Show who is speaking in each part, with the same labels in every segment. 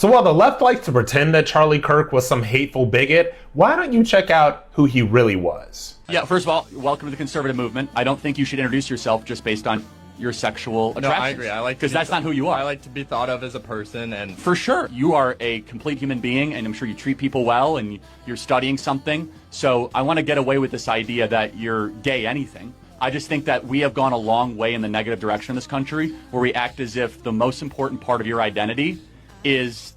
Speaker 1: So while the left likes to pretend that Charlie Kirk was some hateful bigot, why don't you check out who he really was?
Speaker 2: Yeah, first of all, welcome to the conservative movement. I don't think you should introduce yourself just based on your sexual attractions.
Speaker 3: No, I agree. I like
Speaker 2: because that's not who you are.
Speaker 3: I like to be thought of as a person, and
Speaker 2: for sure, you are a complete human being, and I'm sure you treat people well, and you're studying something. So I want to get away with this idea that you're gay anything. I just think that we have gone a long way in the negative direction in this country, where we act as if the most important part of your identity is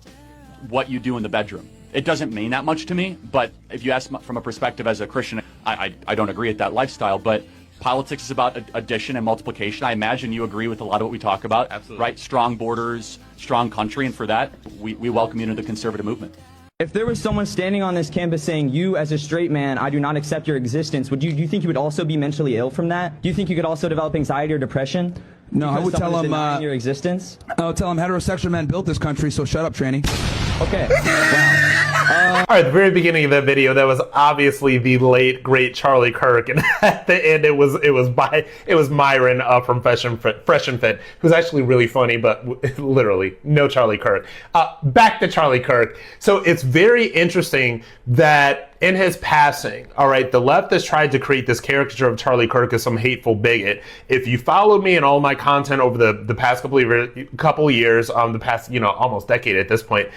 Speaker 2: what you do in the bedroom. It doesn't mean that much to me, but if you ask from a perspective as a Christian, I don't agree with that lifestyle, but politics is about addition and multiplication. I imagine you agree with a lot of what we talk about.
Speaker 3: Absolutely.
Speaker 2: Right? Strong borders, strong country, and for that, we welcome you into the conservative movement.
Speaker 4: If there was someone standing on this campus saying, you as a straight man, I do not accept your existence, do you think you would also be mentally ill from that? Do you think you could also develop anxiety or depression?
Speaker 5: No, I would tell him
Speaker 4: your existence.
Speaker 5: I would tell him heterosexual men built this country, so shut up, tranny.
Speaker 4: Okay. Wow.
Speaker 1: All right, at the very beginning of that video, that was obviously the late great Charlie Kirk, and at the end, it was Myron from Fresh and Fit, who's actually really funny, but literally no Charlie Kirk. Back to Charlie Kirk. So it's very interesting that in his passing, all right, the left has tried to create this caricature of Charlie Kirk as some hateful bigot. If you followed me in all my content over the past couple of years, the past, almost decade at this point,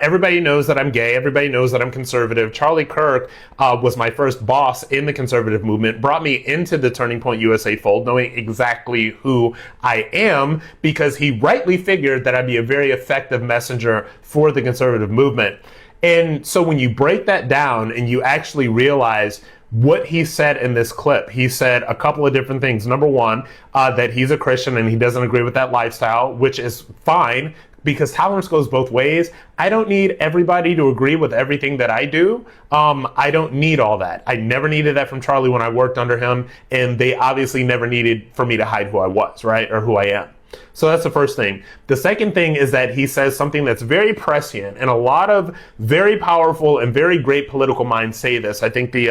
Speaker 1: everybody knows that I'm gay. Everybody knows that I'm conservative. Charlie Kirk was my first boss in the conservative movement, brought me into the Turning Point USA fold, knowing exactly who I am, because he rightly figured that I'd be a very effective messenger for the conservative movement. And so when you break that down and you actually realize what he said in this clip, he said a couple of different things. Number one, that he's a Christian and he doesn't agree with that lifestyle, which is fine because tolerance goes both ways. I don't need everybody to agree with everything that I do. I don't need all that. I never needed that from Charlie when I worked under him, and they obviously never needed for me to hide who I was, right? Or who I am. So that's the first thing. The second thing is that he says something that's very prescient, and a lot of very powerful and very great political minds say this. I think the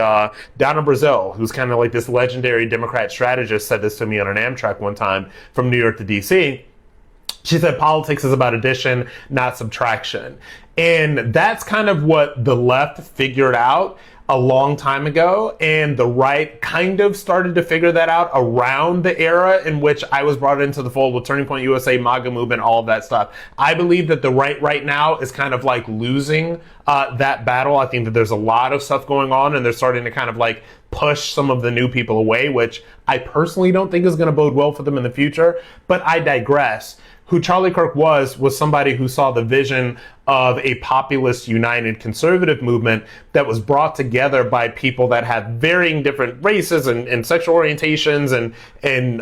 Speaker 1: Donna Brazile, who's kind of like this legendary Democrat strategist, said this to me on an Amtrak one time from New York to DC. She said politics is about addition, not subtraction. And that's kind of what the left figured out a long time ago, and the right kind of started to figure that out around the era in which I was brought into the fold with Turning Point USA, MAGA movement, all of that stuff. I believe that the right now is kind of like losing that battle. I think that there's a lot of stuff going on, and they're starting to kind of like push some of the new people away, which I personally don't think is going to bode well for them in the future, but I digress. Who Charlie Kirk was somebody who saw the vision of a populist, united conservative movement that was brought together by people that have varying different races and sexual orientations and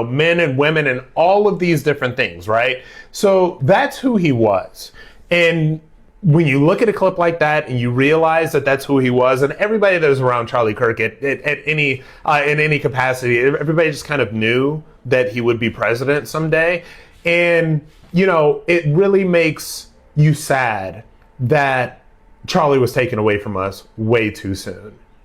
Speaker 1: men and women and all of these different things, right? So that's who he was. And when you look at a clip like that and you realize that that's who he was, and everybody that was around Charlie Kirk in any capacity, everybody just kind of knew that he would be president someday. And, it really makes you sad that Charlie was taken away from us way too soon.